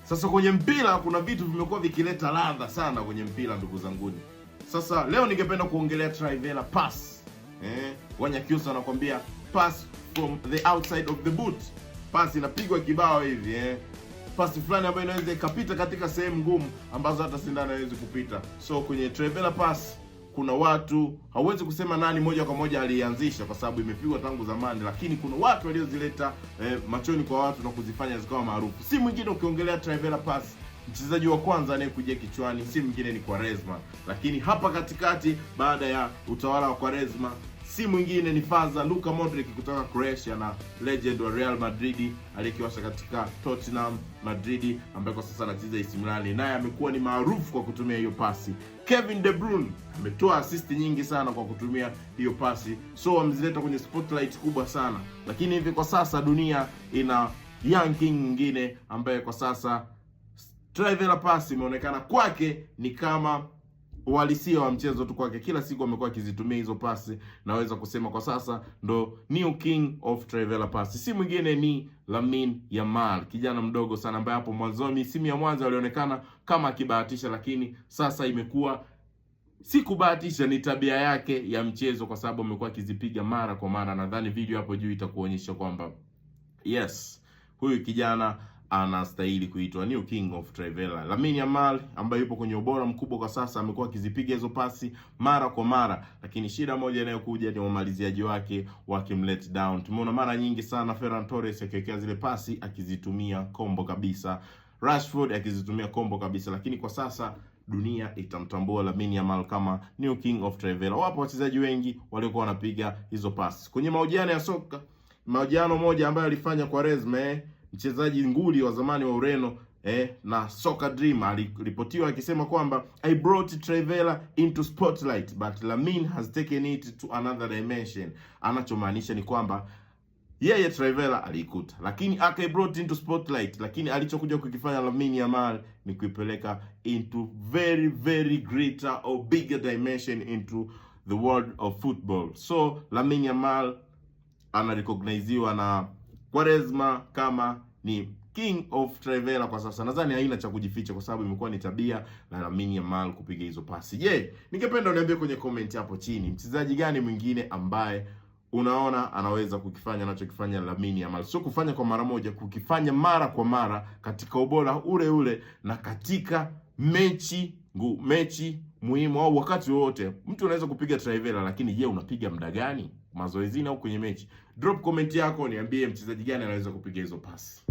Sasa kwenye mpira kuna vitu vimekuwa vikileta ladha sana kwenye mpira, ndugu zanguni. Sasa leo ningependa kuongelea Trivela pass. Wanyakyusa wanakuambia pass from the outside of the boot. Pass inapigwa kibao hivi, Pass fulani ambayo inaweza ikapita katika sehemu ngumu ambazo hata sindano haiwezi kupita. So kwenye Trivela pass kuna watu, hauwezi kusema nani moja kwa moja alianzisha kwa sababu imepigwa tangu zamani, lakini kuna watu waliozileta machoni kwa watu na kuzifanya zikawa maarufu. Si mwingine, ukiongelea Trivela pass, mchezaji wa kwanza anayekuja kichwani si mwingine ni Quaresma. Lakini hapa katikati, baada ya utawala wa Quaresma, si mwingine ni Faza Luka Modric kutoka Croatia na legend wa Real Madrid aliyekiwasha katika Tottenham Madrid, ambaye kwa sasa anacheza AC Milan, naye amekuwa ni maarufu kwa kutumia hiyo pasi. Kevin De Bruyne ametoa assist nyingi sana kwa kutumia hiyo pasi, so amezileta kwenye spotlight kubwa sana. Lakini hivi kwa sasa dunia ina young king mwingine ambaye kwa sasa Trivela pass imeonekana kwake ni kama uhalisia wa mchezo tu kwake. Kila siku amekuwa akizitumia hizo pasi, naweza kusema kwa sasa ndo new king of Trivela pass. Si mwingine ni Lamine Yamal, kijana mdogo sana ambaye hapo mwanzoni, misimu ya mwanzo alionekana kama akibahatisha, lakini sasa imekuwa si kubahatisha, ni tabia yake ya mchezo, kwa sababu amekuwa akizipiga mara kwa mara. Nadhani video hapo juu itakuonyesha kwamba yes, huyu kijana anastahili kuitwa new king of Trivela. Lamine Yamal ambaye yupo kwenye ubora mkubwa kwa sasa, amekuwa akizipiga hizo pasi mara kwa mara, lakini shida moja inayokuja ni umaliziaji wake wakimlet down. Tumeona mara nyingi sana Ferran Torres akiwekea zile pasi akizitumia combo kabisa, Rashford akizitumia combo kabisa, lakini kwa sasa dunia itamtambua Lamine Yamal kama new king of Trivela. Wapo wachezaji wengi waliokuwa wanapiga hizo pasi. Kwenye mahojiano ya soka, mahojiano moja ambayo alifanya Quaresma, mchezaji nguli wa zamani wa Ureno na Soccer Dream, aliripotiwa akisema kwamba I brought Trivela into spotlight but Lamine has taken it to another dimension. Anachomaanisha ni kwamba yeye Trivela alikuta, lakini aka brought into spotlight, lakini alichokuja kukifanya Lamine Yamal ni kuipeleka into very very greater or bigger dimension into the world of football. So Lamine Yamal anarecogniziwa na Quaresma kama ni king of Trivela kwa sasa. Nadhani haina cha kujificha kwa sababu imekuwa ni tabia na Lamine Yamal kupiga hizo pasi. Ningependa uniambie kwenye comment hapo chini, mchezaji gani mwingine ambaye unaona anaweza kukifanya anachokifanya Lamine Yamal? Sio kufanya kwa mara moja, kukifanya mara kwa mara katika ubora ule ule na katika mechi muhimu au wakati wote. Mtu anaweza kupiga Trivela, lakini je, unapiga muda gani? Mazoezini au kwenye mechi? Drop comment yako niambie mchezaji gani anaweza kupiga hizo pasi.